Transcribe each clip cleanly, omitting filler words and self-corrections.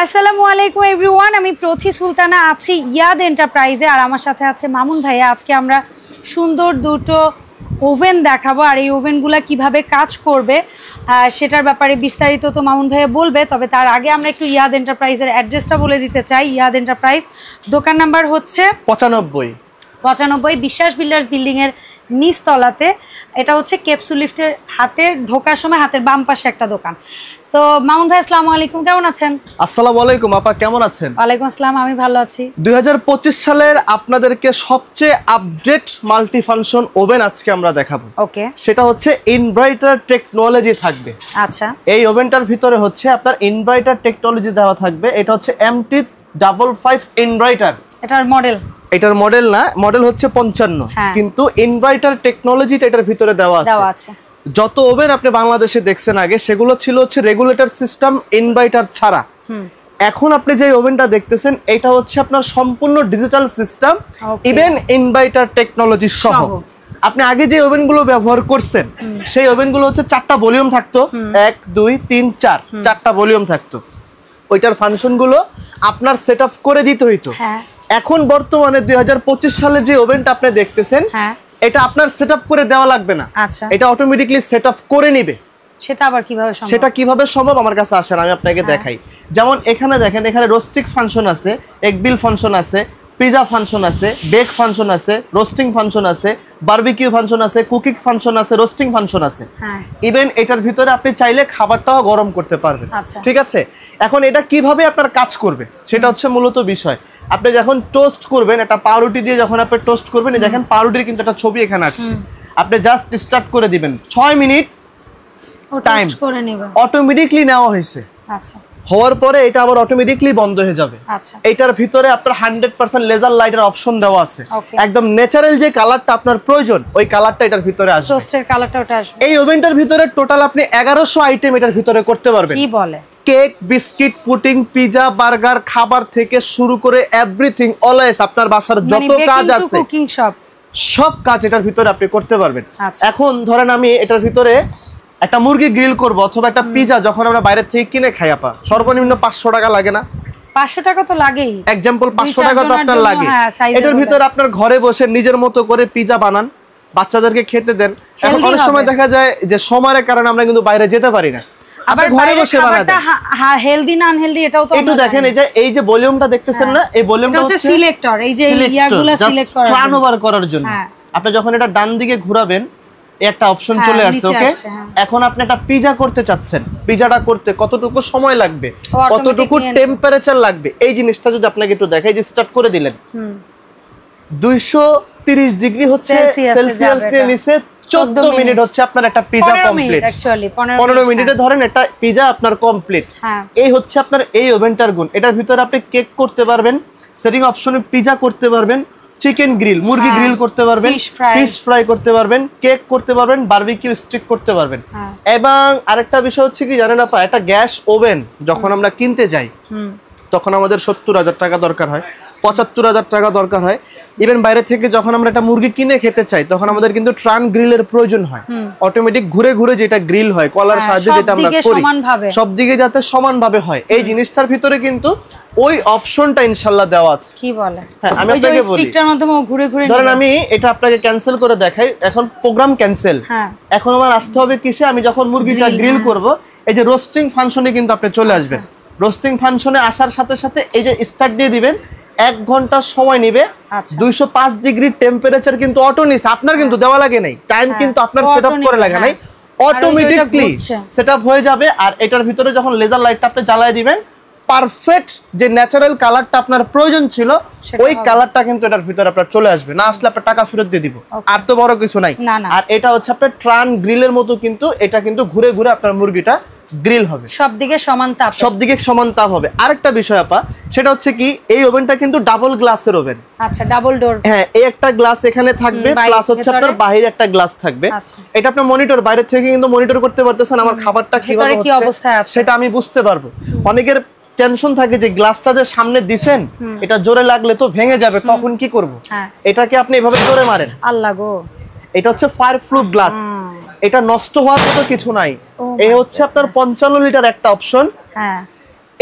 আসসালামু আলাইকুম এভরিওয়ান, আমি প্রথি সুলতানা আছি ইয়াদ এন্টারপ্রাইজে, আর আমার সাথে আছে মামুন ভাইয়া। আজকে আমরা সুন্দর দুটো ওভেন দেখাবো, আর এই ওভেনগুলো কিভাবে কাজ করবে সেটার ব্যাপারে বিস্তারিত তো মামুন ভাইয়া বলবে। তবে তার আগে আমরা একটু ইয়াদ এন্টারপ্রাইজের অ্যাড্রেসটা বলে দিতে চাই। ইয়াদ এন্টারপ্রাইজ দোকান নাম্বার হচ্ছে 95 বিশ্বাস বিল্ডার্স বিল্ডিংয়ের নিচতলাতে। এটা হচ্ছে ক্যাপসুল লিফটের হাতের ঢোকার সময় হাতের বাম পাশে একটা দোকান। তো মামুন ভাই আসসালামু আলাইকুম, কেমন আছেন? আসসালামু আলাইকুম আপা, কেমন আছেন? ওয়ালাইকুম আসসালাম, আমি ভালো আছি। 2025 সালের আপনাদেরকে সবচেয়ে আপডেট মাল্টি ফাংশন ওভেন আজকে আমরা দেখাবো। ওকে, সেটা হচ্ছে ইনভার্টার টেকনোলজি থাকবে। আচ্ছা, এই ওভেনটার ভিতরে হচ্ছে আপনার ইনভার্টার টেকনোলজি দেওয়া থাকবে। এটা হচ্ছে MT55 ইনভার্টার। এটার মডেল না, মডেল হচ্ছে 55, কিন্তু ইনভার্টার টেকনোলজিটা এটার ভিতরে দেওয়া আছে। যত ওভেন আপনি বাংলাদেশে দেখছেন আগে সেগুলো ছিল হচ্ছে রেগুলেটর সিস্টেম ইনভার্টার ছাড়া। এখন আপনি যে ওভেনটা দেখতেছেন এটা হচ্ছে আপনার সম্পূর্ণ digital system, even inverter technology সহ। আপনি আগে যে ওভেনগুলো ব্যবহার করছেন সেই ওভেনগুলো হচ্ছে 4টা ভলিউম থাকতো, 1 2 3 4 4টা ভলিউম থাকতো। ওইটার ফাংশনগুলো আপনার সেটআপ করে দিতে হইতো। এখন বর্তমানে 2025 সালের যে ওভেনটা আপনি দেখতেছেন এটা আপনার সেটআপ করে দেওয়া লাগবে না, এটা অটোমেটিক্যালি সেটআপ করে নেবে। সেটা কিভাবে সম্ভব আমার কাছে আসেন, আমি আপনাকে দেখাই। যেমন এখানে দেখেন, এখানে রোস্টিক ফাংশন আছে, এগবিল ফাংশন আছে, পিজা ফাংশন আছে, বেক ফাংশন আছে, রোস্টিং ফাংশন আছে, বারবিকিউ ফাংশন আছে, কুকিং ফাংশন আছে, রোস্টিং ফাংশন আছে। ইভেন এটার ভিতরে আপনি চাইলে খাবারটাও গরম করতে পারবেন। ঠিক আছে, এখন এটা কিভাবে আপনার কাজ করবে সেটা হচ্ছে মূলত বিষয়। আপনি যখন টোস্ট করবেন, একটা পাউরুটি দিয়ে যখন আপনি টোস্ট করবেন, দেখেন পাউরুটির কিন্তু একটা ছবি এখানে আসছে। আপনি জাস্ট স্টার্ট করে দিবেন, 6 মিনিট টাইম অটোমেটিকলি নেওয়া হয়েছে। হওয়ার পরে এটা আবার অটোমেটিক্যালি বন্ধ হয়ে যাবে। এটার ভিতরে আপনার 100% লেজার লাইটের অপশন দেওয়া আছে। একদম ন্যাচারাল যে কালারটা আপনার প্রয়োজন ওই কালারটা এটার ভিতরে আসবে। টোস্টের কালারটা ওটা আসবে। এই ওভেনটার ভিতরে টোটাল আপনি 1100 আইটেম এটার ভিতরে করতে পারবেন। কি বলে, cake, biscuit, pudding, pizza, burger, খাবার থেকে শুরু করে এভরিথিং অলওয়েজ আপনার বাসার যত কাজ আছে সব কাজ এটার ভিতরে আপনি করতে পারবেন। এখন ধরেন আমি এটার ভিতরে একটা মুরগি গ্রিল করব অথবা একটা পিজা যখন আমরা বাইরে থেকে কিনে খাই আপা, সর্বনিম্ন 500 টাকা লাগে না? 500 টাকা তো লাগেই। एग्जांपल 500 টাকা তো আপনার লাগে। এটার ভিতরে আপনার ঘরে বসে নিজের মতো করে পিজা বানান, বাচ্চাদেরকে খেতে দেন। এখন অনেক সময় দেখা যায় যে সময়ের কারণে আমরা কিন্তু বাইরে যেতে পারি না, আবার ঘরে বসে বানাতে। হ্যাঁ, হেলদি না আনহেলদি এটাও তো একটু দেখেন। এই যে ভলিউমটা দেখতেছেন না, এই ভলিউমটা হচ্ছে সিলেক্টর। এই যে ইয়াগুলো সিলেক্ট করার টার্ন ওভার করার জন্য। আপনি যখন এটা ডান দিকে ঘোরাবেন একটা অপশন চলে আসছে। ওকে, এখন আপনি একটা পিজা করতে চাচ্ছেন, পিজাটা করতে কতটুকু সময় লাগবে, কতটুকু টেম্পারেচার লাগবে, এই জিনিসটা যদি আপনাকে একটু দেখাই। যে স্টার্ট করে দিলেন 230 ডিগ্রি হচ্ছে সেলসিয়াস দিয়ে নিচে 14 মিনিট হচ্ছে আপনার একটা পিজা কমপ্লিট। 15 মিনিটে ধরেন একটা পিজা আপনার কমপ্লিট। এই হচ্ছে আপনার এই ওভেনটার গুণ। এটার ভিতরে আপনি কেক করতে পারবেন, সেটিং অপশনে পিজা করতে পারবেন, চিকেন গ্রিল, মুরগি গ্রিল করতে পারবেন, ফিশ ফ্রাই করতে পারবেন, কেক করতে পারবেন, বারবিকিউ স্টিক করতে পারবেন। এবং আরেকটা বিষয় হচ্ছে কি জানেন আপা, একটা গ্যাস ওভেন যখন আমরা কিনতে যাই তখন আমাদের 70,000 টাকা দরকার হয়, 75,000 টাকা দরকার হয়। ইভেন বাইরে থেকে যখন আমরা একটা মুরগি কিনে খেতে চাই তখন আমাদের কিন্তু ট্রান গ্রিলের প্রয়োজন হয়। অটোমেটিক ঘুরে ঘুরে যেটা গ্রিল হয় কলার সাহায্যে, যেটা আমরা করি সব দিকে যাতে সমানভাবে হয়, এই জিনিসটার ভিতরে কিন্তু ওই অপশনটা ইনশাআল্লাহ দেওয়া আছে। কি বলে, হ্যাঁ আমি আপনাকে বলি, স্টিকটার মাধ্যমে ঘুরে ঘুরে ধরেন আমি এটা আপনাকে ক্যান্সেল করে দেখাই। এখন প্রোগ্রাম ক্যান্সেল। এখন আমার আসতে হবে কিসে, আমি যখন মুরগিটা গ্রিল করব এই যে রোস্টিং ফাংশনে কিন্তু আপনি চলে আসবেন। রোস্টিং ফাংশনে আসার সাথে সাথে এই যে স্টার্ট দিয়ে দিবেন, 1 ঘন্টা সময় নেবে। 205 ডিগ্রি টেম্পারেচার কিন্তু অটো নিছে, আপনার কিন্তু দেওয়া লাগে নাই, টাইম কিন্তু আপনার সেটআপ করে লাগা নাই, অটোমেটিক্যালি সেটআপ হয়ে যাবে। আর এটার ভিতরে যখন লেজার লাইটটা আপনি জ্বালায় দিবেন, পারফেক্ট যে ন্যাচারাল কালারটা আপনার প্রয়োজন ছিল ওই কালারটা কিন্তু এটার ভিতরে আপনার চলে আসবে। না আসলে আপনার টাকা ফেরত দিয়ে দিব, আর তো বড় কিছু নাই। আর এটা হচ্ছে আপনার ট্রান গ্রিলের মতো, কিন্তু এটা কিন্তু ঘুরে ঘুরে আপনার মুরগিটা গ্রিল হবে, সবদিকে সমান তাপ হবে। আরেকটা বিষয় আপা, সেটা হচ্ছে কি এই ওভেনটা কিন্তু ডাবল গ্লাসের ওভেন। আচ্ছা, ডাবল ডোর। হ্যাঁ, এই একটা গ্লাস এখানে থাকবে, প্লাস হচ্ছে আপনার বাইরে একটা গ্লাস থাকবে। এটা আপনি মনিটর, বাইরে থেকে কিন্তু মনিটর করতে পারতেছেন আমার খাবারটা কিভাবে হচ্ছে, কি অবস্থায় আছে সেটা আমি বুঝতে পারবো। অনেকের টেনশন থাকে যে গ্লাসটা যে সামনে দিবেন এটা জোরে লাগলে তো ভেঙে যাবে, তখন কি করব। এটাকে আপনি এভাবে জোরে মারেন, আল্লাহ গো, এটা হচ্ছে ফায়ার প্রুফ গ্লাস, এটা নষ্ট হওয়ার মতো কিছু নাই। এই হচ্ছে আপনার 55 লিটার একটা অপশন।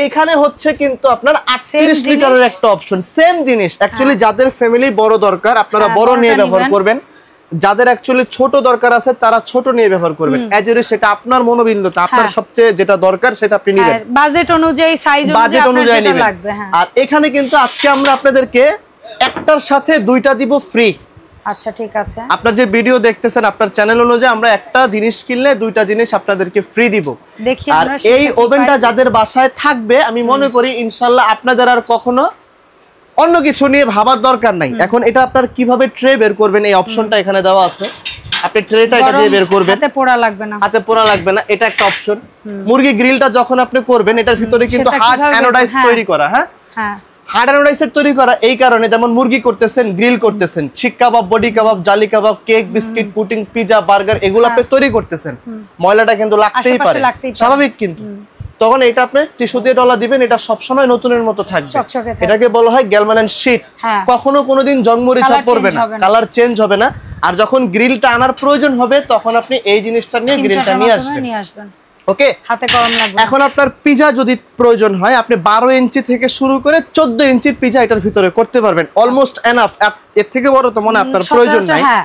এইখানে হচ্ছে কিন্তু আপনার 38 লিটারের একটা অপশন, সেম জিনিস অ্যাকচুয়ালি যাদের ফ্যামিলি বড় দরকার আপনারা বড় নিয়ে ব্যবহার করবেন, যাদের অ্যাকচুয়ালি ছোট দরকার আছে তারা ছোট নিয়ে ব্যবহার করবেন। এজরে সেটা আপনার মনোবিন্দতা, আপনার সবচেয়ে যেটা দরকার সেটা আপনি নেবেন, বাজেট অনুযায়ী সাইজ অনুযায়ী আপনার লাগবে। আর এখানে কিন্তু আজকে আমরা আপনাদেরকে একটার সাথে দুইটা দিব ফ্রি। আচ্ছা ঠিক আছে, আপনার যে ভিডিও দেখতেছেন আপনার চ্যানেল অনুযায়ী আমরা একটা জিনিস কিনলে দুইটা জিনিস আপনাদেরকে ফ্রি দিব। আর এই ওভেনটা যাদের বাসায় থাকবে আমি মনে করি ইনশাআল্লাহ আপনাদের আর কখনো অন্য কিছু নিয়ে ভাবার দরকার নাই। এখন এটা আপনার কিভাবে ট্রে বের করবেন এই অপশনটা এখানে দেওয়া আছে, আপনি ট্রেটা এটা দিয়ে বের করবেন, হাতে পোড়া লাগবে না, এটা একটা অপশন। মুরগি গ্রিলটা যখন আপনি করবেন এটার ভিতরে কিন্তু হার্ড অ্যানোডাইজ তৈরি করা, হ্যাঁ হার্ড অ্যানোডাইজের তৈরি করা এই কারণে, যেমন মুরগি করতেছেন, গ্রিল করতেছেন, শিক কাবাব, বডি কাবাব, জালি kebab, cake, biscuit, pudding, pizza, burger এগুলো আপনি তৈরি করতেছেন, ময়লাটা কিন্তু লাগতেই পারে, স্বাভাবিক। কিন্তু তখন এটা আপনি টিস্যু দিয়ে ডলা দিবেন, এটা সব সময় নতুনের মতো থাকবে। এটাকে বলা হয় গ্যালভানাইজড শীট, কখনো কোনোদিন জংমরিচা পড়বে না, কালার চেঞ্জ হবে না। আর যখন গ্রিলটা আনার প্রয়োজন হবে তখন আপনি এই জিনিসটা নিয়ে গ্রিলটা নিয়ে আসবেন। ওকে, হাতে গরম লাগবে। এখন আপনার পিজা যদি প্রয়োজন হয় আপনি 12 ইঞ্চি থেকে শুরু করে 14 ইঞ্চির পিজা এটার ভিতরে করতে পারবেন, অলমোস্ট এনাফ। এর থেকে বড় তো মনে আপনার প্রয়োজন নাই, হ্যাঁ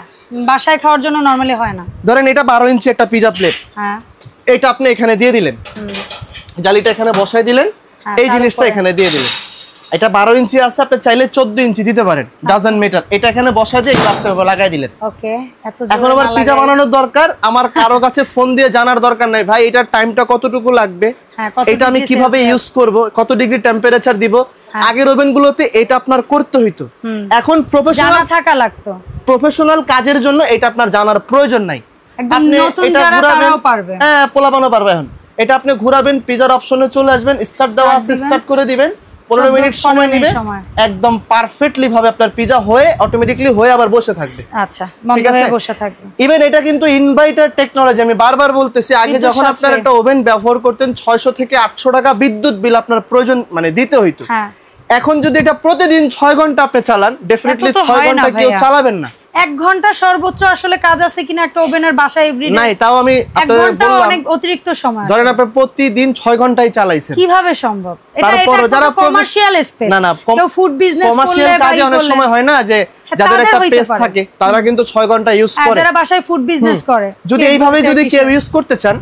বাসায় খাওয়ার জন্য নরমালি হয় না। ধরেন এটা 12 ইঞ্চি একটা পিজা প্লেট, হ্যাঁ এটা আপনি এখানে দিয়ে দিলেন, জালিটা এখানে বসাই দিলেন, এই জিনিসটা এখানে দিয়ে দিলেন। এটা 12 ইঞ্চি আছে, আপনি চাইলে 14 ইঞ্চি দিতে পারেন, ডাজন্ট ম্যাটার। এটা এখানে বসায় দিয়ে গ্লাসটার উপর লাগাই দিলেন। ওকে, এখন আবার পিজা বানানোর দরকার, আমার কারো কাছে ফোন দিয়ে জানার দরকার নাই ভাই এটার টাইমটা কতটুকু লাগবে, এটা আমি কিভাবে ইউজ করব, কত ডিগ্রি টেম্পারেচার দিব। আগের ওভেনগুলোতে এটা আপনার করতে হইতো, এখন প্রফেশনাল কাজের জন্য এটা আপনার জানার প্রয়োজন নাই। আপনি এটা ঘুরাবেন, হ্যাঁ পোলাপানো পারবে। এখন এটা আপনি ঘুরাবেন, পিজার অপশনে চলে আসবেন, স্টার্ট দেওয়া আছে, স্টার্ট করে দিবেন, 15 মিনিট সময় নেবে, একদম পারফেক্টলি ভাবে আপনার পিজা হয়ে অটোমেটিক্যালি হয়ে আবার বসে থাকবে। আচ্ছা, বন্ধ হয়ে বসে থাকবে। ইভেন এটা কিন্তু ইনভার্টার টেকনোলজি, আমি বারবার বলতেছি, আগে যখন আপনার একটা ওভেন ব্যবহার করতেন 600 থেকে 800 টাকা বিদ্যুৎ বিল আপনার প্রয়োজন মানে দিতে হইতো। এখন যদি এটা প্রতিদিন 6 ঘন্টা আপনি চালান, ডেফিনেটলি 6 ঘন্টা কেউ চালাবেন না, 1 ঘন্টা সর্বোচ্চ আসলে কাজ আছে কিনা একটা ওভেনের বাসায় এভরিডে নাই, তাও আমি আপনাদের বললাম অনেক অতিরিক্ত সময়। ধরেন আপনি প্রতিদিন 6 ঘন্টাই চালাইছেন, কিভাবে সম্ভব? তারপর যারা কমার্শিয়াল স্পেস, না কেউ ফুড বিজনেস করলে কমার্শিয়াল কাজে অনেক সময় হয় না যে যাদের একটা পেজ থাকে তারা কিন্তু 6 ঘন্টা ইউজ করে, যারা বাসায় ফুড বিজনেস করে। যদি এইভাবে যদি কেউ ইউজ করতে চান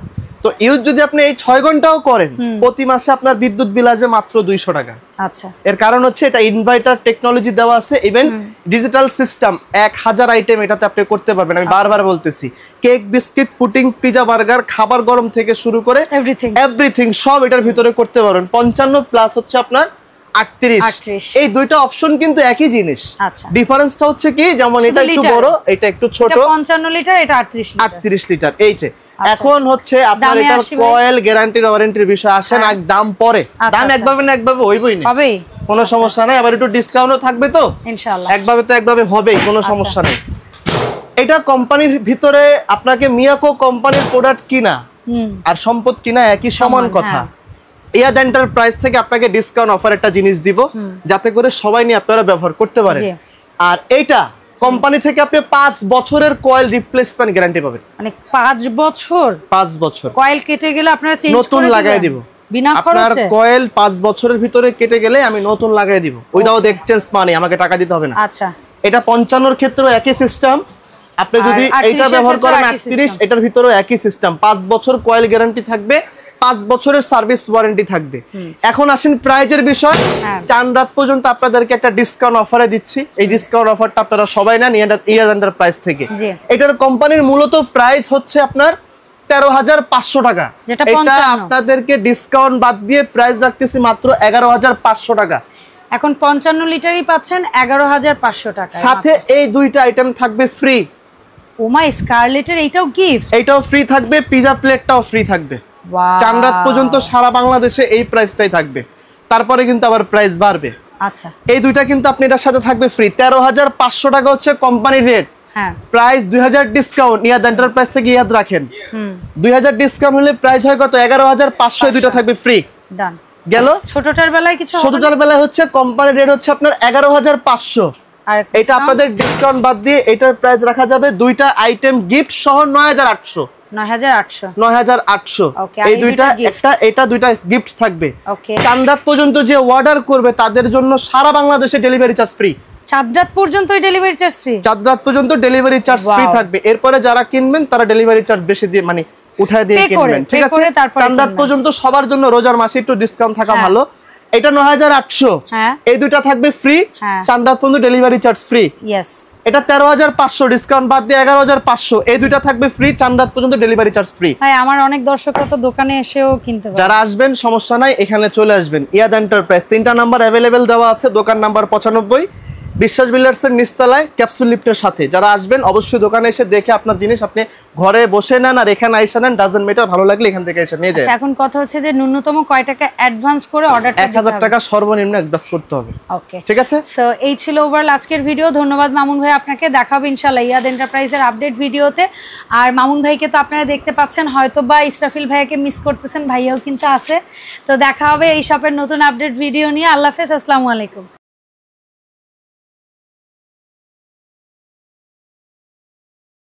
তো ইউজ যদি আপনি এই 6 ঘন্টাও করেন, প্রতি মাসে আপনার বিদ্যুৎ বিল আসবে মাত্র 200 টাকা। আচ্ছা, এর কারণ হচ্ছে এটা ইনভার্টার টেকনোলজি দেওয়া আছে, ইভেন ডিজিটাল সিস্টেম, 1000 আইটেম এটাতে আপনি করতে পারবেন। আমি বারবার বলতেছি, cake, biscuit, pudding, pizza, burger, খাবার গরম থেকে শুরু করে এভরিথিং সব এটার ভিতরে করতে পারবেন। 55 প্লাস হচ্ছে আপনার 38, এই দুইটা অপশন কিন্তু একই জিনিস। আচ্ছা, ডিফারেন্সটা হচ্ছে কি, যেমন এটা একটু বড়, এটা একটু ছোট, এটা 55 লিটার, এটা 38 লিটার। এই যে এখন হচ্ছে আপনার এটার কয়েল, গ্যারান্টির ওয়ারেন্টির বিষয় আসেন, আর দাম পরে, দাম একভাবে না একভাবে হইবই না, হবেই, কোনো সমস্যা নাই। আবার একটু ডিসকাউন্টও থাকবে তো ইনশাআল্লাহ, একভাবে তো একভাবে হবেই, কোনো সমস্যা নেই। এটা কোম্পানির ভিতরে আপনাকে মিয়াকো কোম্পানির প্রোডাক্ট কিনা আর সম্পদ কিনা একই সমান কথা। ইয়াদ এন্টারপ্রাইজ থেকে আপনাকে ডিসকাউন্ট অফার একটা জিনিস দিব, যাতে করে সবাই নিয়ে আপনারা ব্যবহার করতে পারেন। আর এইটা কোম্পানি থেকে আপনি 5 বছরের কয়েল রিপ্লেসমেন্ট গ্যারান্টি পাবেন। মানে 5 বছর কয়েল কেটে গেলে আপনারা চেঞ্জ করে নতুন লাগাই দিব বিনা খরচে। আপনার কয়েল 5 বছরের ভিতরে কেটে গেলে আমি নতুন লাগাই দিব, উইদাউট এক্সচেঞ্জ মানি, আমাকে টাকা দিতে হবে না। আচ্ছা, এটা 55 এর ক্ষেত্রে একই সিস্টেম, আপনি যদি এটা ব্যবহার করেন 38, এটার ভিতরে একই সিস্টেম, 5 বছর কয়েল গ্যারান্টি থাকবে, 5 বছরের সার্ভিস ওয়ারেন্টি থাকবে। এখন আসেন প্রাইজের বিষয়, চান রাত পর্যন্ত আপনাদেরকে একটা ডিসকাউন্ট অফারে দিচ্ছি। এই ডিসকাউন্ট অফারটা আপনারা সবাই নেন ইয়াদ এন্টারপ্রাইজ থেকে। এটার কোম্পানির মূলত প্রাইস হচ্ছে আপনার 13,500 টাকা, এটা আপনাদেরকে ডিসকাউন্ট বাদ দিয়ে প্রাইস রাখতেছি মাত্র 11,500 টাকা। এখন 55 লিটারই পাচ্ছেন 11,500 টাকা, সাথে এই দুইটা আইটেম থাকবে ফ্রি। ও মাই স্কারলেটের এইটাও গিফট, এইটাও ফ্রি থাকবে, পিজা প্লেটটাও ফ্রি থাকবে। চান রাত পর্যন্ত সারা বাংলাদেশে এই প্রাইসটাই থাকবে, তারপরে কিন্তু আবার প্রাইস বাড়বে। আচ্ছা, এই দুইটা কিন্তু আপনি এটার সাথে থাকবে ফ্রি। 13,500 টাকা হচ্ছে কোম্পানির রেট, প্রাইস 2000 ডিসকাউন্ট ইয়াদ এন্টারপ্রাইজ থেকে ইয়াদ রাখেন। 2000 ডিসকাউন্ট হলে প্রাইস হয় কত? 11,500, এই দুইটা থাকবে ফ্রি। ডান গেল। ছোটটার বেলায় কিছু, ছোটটার বেলায় হচ্ছে কোম্পানির রেট হচ্ছে আপনার 11,500, আর এটা আপনাদের ডিসকাউন্ট বাদ দিয়ে এটার প্রাইস রাখা যাবে দুইটা আইটেম গিফট সহ 9,800। 9800 এই দুইটা এটা দুইটা গিফট থাকবে। চাঁদরাত পর্যন্ত যে অর্ডার করবে তাদের জন্য সারা বাংলাদেশে ডেলিভারি চার্জ ফ্রি। চাঁদরাত পর্যন্তই ডেলিভারি চার্জ ফ্রি? চাঁদরাত পর্যন্ত ডেলিভারি চার্জ ফ্রি থাকবে। এরপরে যারা কিনবেন তারা ডেলিভারি চার্জ বেশি দিয়ে মানে উঠায় দিয়ে কিনবেন, ঠিক আছে? চাঁদরাত পর্যন্ত সবার জন্য রোজার মাসে একটু ডিসকাউন্ট থাকা ভালো। এটা 9800, এই দুইটা থাকবে ফ্রি, চাঁদরাত পর্যন্ত ডেলিভারি চার্জ ফ্রি। এটা 13500 ডিসকাউন্ট বাদ দিয়ে 11500, এই দুইটা থাকবে ফ্রি, চাঁদরাত পর্যন্ত ডেলিভারি চার্জ ফ্রি। ভাই আমার অনেক দর্শকরা তো দোকানে এসেও কিনতে পারে। যারা আসবেন সমস্যা নাই, এখানে চলে আসবেন। ইয়াদ এন্টারপ্রাইজ 3টা নাম্বার अवेलेबल দেওয়া আছে, দোকান নাম্বার 95 বিশ্বাস বিল্ডার্সের নিচতলায় ক্যাপসুল লিফটের সাথে। যারা আসবেন অবশ্যই দোকানে এসে দেখে আপনার জিনিস আপনি ঘরে বসে নেন আর এখানে আইসা নেন, ডাজন্ট ম্যাটার, ভালো লাগলে এখান থেকে এসে নিয়ে যান। এখন কথা হচ্ছে যে ন্যূনতম কয় টাকা অ্যাডভান্স করে অর্ডার 1000 টাকা সর্বনিম্ন অ্যাডভান্স করতে হবে। ওকে, ঠিক আছে। সো এই ছিল ওভারঅল আজকের ভিডিও। ধন্যবাদ মামুন ভাই আপনাকে। দেখা হবে ইনশাআল্লাহ ইয়াদ এন্টারপ্রাইজের আপডেট ভিডিওতে। আর মামুন ভাইকে তো আপনারা দেখতে পাচ্ছেন, হয়তো বা ইসরাফিল ভাইয়াকে মিস করতেছেন, ভাইয়াও কিন্তু আছে। তো দেখা হবে এই শপের নতুন আপডেট ভিডিও নিয়ে। আল্লাহ হাফেজ, আসসালামু আলাইকুম।